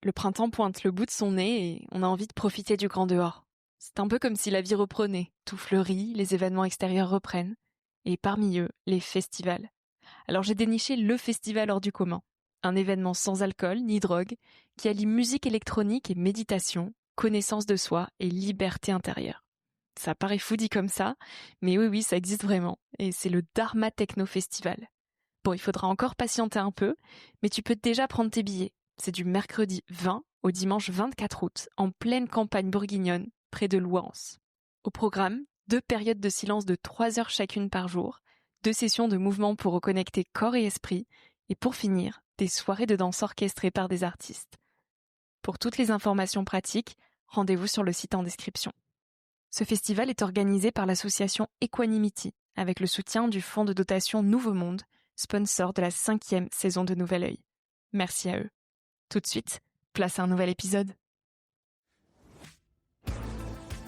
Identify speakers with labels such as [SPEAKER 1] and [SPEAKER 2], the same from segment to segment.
[SPEAKER 1] Le printemps pointe le bout de son nez et on a envie de profiter du grand dehors. C'est un peu comme si la vie reprenait. Tout fleurit, les événements extérieurs reprennent. Et parmi eux, les festivals. Alors j'ai déniché le festival hors du commun. Un événement sans alcool ni drogue qui allie musique électronique et méditation, connaissance de soi et liberté intérieure. Ça paraît fou dit comme ça, mais oui, ça existe vraiment. Et c'est le Dharma Techno Festival. Bon, il faudra encore patienter un peu, mais tu peux déjà prendre tes billets. C'est du mercredi 20 au dimanche 24 août, en pleine campagne bourguignonne, près de Louhans. Au programme, 2 périodes de silence de 3 heures chacune par jour, 2 sessions de mouvement pour reconnecter corps et esprit, et pour finir, des soirées de danse orchestrées par des artistes. Pour toutes les informations pratiques, rendez-vous sur le site en description. Ce festival est organisé par l'association Equanimity, avec le soutien du fonds de dotation Nouveau Monde, sponsor de la 5e saison de Nouvel Œil. Merci à eux. Tout de suite, place à un nouvel épisode.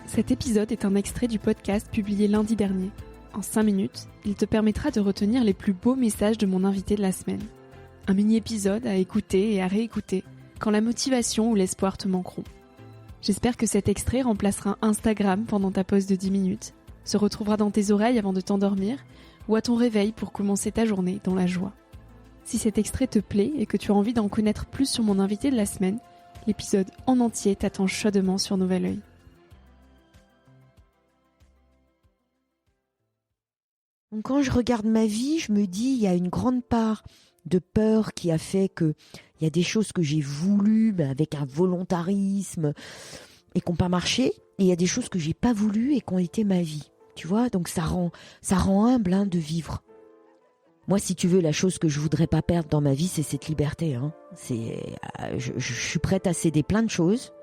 [SPEAKER 1] Cet épisode est un extrait du podcast publié lundi dernier. En 5 minutes, il te permettra de retenir les plus beaux messages de mon invité de la semaine. Un mini-épisode à écouter et à réécouter quand la motivation ou l'espoir te manqueront. J'espère que cet extrait remplacera Instagram pendant ta pause de 10 minutes, se retrouvera dans tes oreilles avant de t'endormir ou à ton réveil pour commencer ta journée dans la joie. Si cet extrait te plaît et que tu as envie d'en connaître plus sur mon invité de la semaine, l'épisode en entier t'attend chaudement sur Nouvel Œil.
[SPEAKER 2] Donc quand je regarde ma vie, je me dis il y a une grande part de peur qui a fait que il y a des choses que j'ai voulu mais avec un volontarisme et qui n'ont pas marché, et il y a des choses que j'ai pas voulu et qui ont été ma vie. Tu vois, donc ça rend humble de vivre. Moi, si tu veux, la chose que je voudrais pas perdre dans ma vie, c'est cette liberté. Je suis prête à céder plein de choses,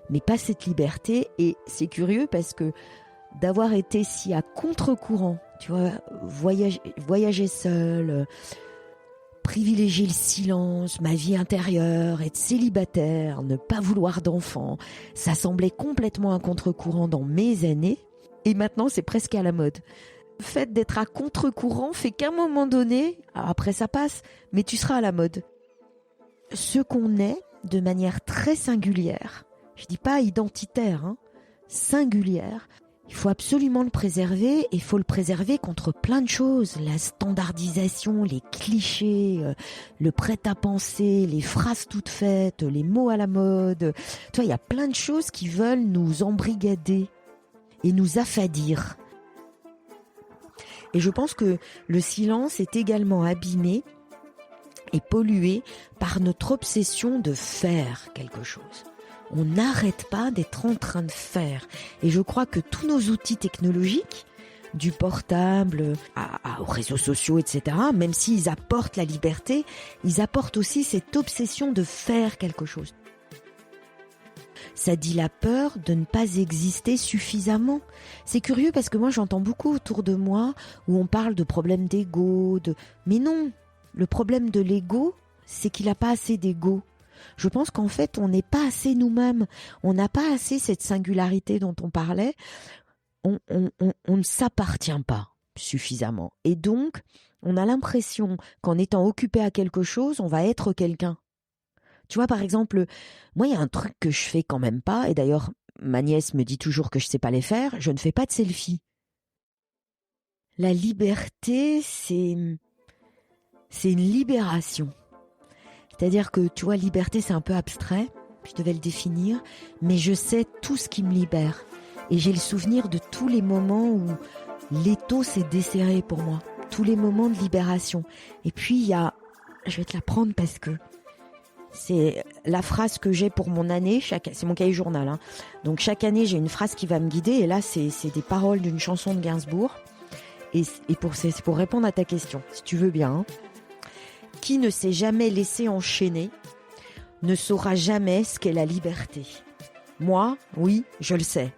[SPEAKER 2] mais pas cette liberté. Et c'est curieux parce que d'avoir été si à contre-courant, tu vois, voyager seule, privilégier le silence, ma vie intérieure, être célibataire, ne pas vouloir d'enfants, ça semblait complètement à contre-courant dans mes années. Et maintenant, c'est presque à la mode. Le fait d'être à contre-courant fait qu'à un moment donné, après ça passe, mais tu seras à la mode. Ce qu'on est, de manière très singulière, je dis pas identitaire, singulière, il faut absolument le préserver, et il faut le préserver contre plein de choses. La standardisation, les clichés, le prêt-à-penser, les phrases toutes faites, les mots à la mode. Tu vois, il y a plein de choses qui veulent nous embrigader et nous affadir. Et je pense que le silence est également abîmé et pollué par notre obsession de faire quelque chose. On n'arrête pas d'être en train de faire. Et je crois que tous nos outils technologiques, du portable aux réseaux sociaux, etc., même s'ils apportent la liberté, ils apportent aussi cette obsession de faire quelque chose. Ça dit la peur de ne pas exister suffisamment. C'est curieux parce que moi j'entends beaucoup autour de moi où on parle de problèmes d'ego, mais non, le problème de l'ego, c'est qu'il n'a pas assez d'ego. Je pense qu'en fait on n'est pas assez nous-mêmes, on n'a pas assez cette singularité dont on parlait, on ne s'appartient pas suffisamment. Et donc on a l'impression qu'en étant occupé à quelque chose, on va être quelqu'un. Tu vois, par exemple, moi, il y a un truc que je fais quand même pas, et d'ailleurs, ma nièce me dit toujours que je sais pas les faire, je ne fais pas de selfie. La liberté, c'est une libération. C'est-à-dire que, tu vois, liberté, c'est un peu abstrait, je devais le définir, mais je sais tout ce qui me libère. Et j'ai le souvenir de tous les moments où l'étau s'est desserré pour moi, tous les moments de libération. Et puis, il y a, je vais te la prendre parce que c'est la phrase que j'ai pour mon année, c'est mon cahier journal. Donc chaque année, j'ai une phrase qui va me guider. Et là, c'est des paroles d'une chanson de Gainsbourg. Et c'est pour répondre à ta question, si tu veux bien. Qui ne s'est jamais laissé enchaîner ne saura jamais ce qu'est la liberté. Moi, oui, je le sais.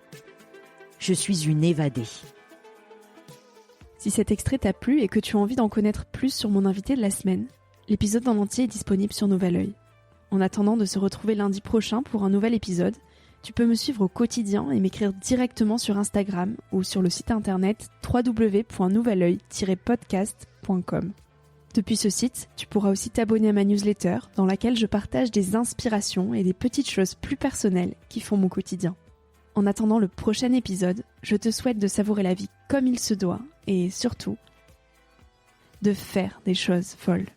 [SPEAKER 2] Je suis une évadée.
[SPEAKER 1] Si cet extrait t'a plu et que tu as envie d'en connaître plus sur mon invité de la semaine, l'épisode en entier est disponible sur Nouvel Œil. En attendant de se retrouver lundi prochain pour un nouvel épisode, tu peux me suivre au quotidien et m'écrire directement sur Instagram ou sur le site internet www.nouveloeil-podcast.com.
[SPEAKER 3] Depuis ce site, tu pourras aussi t'abonner à ma newsletter dans laquelle je partage des inspirations et des petites choses plus personnelles qui font mon quotidien. En attendant le prochain épisode, je te souhaite de savourer la vie comme il se doit et surtout, de faire des choses folles.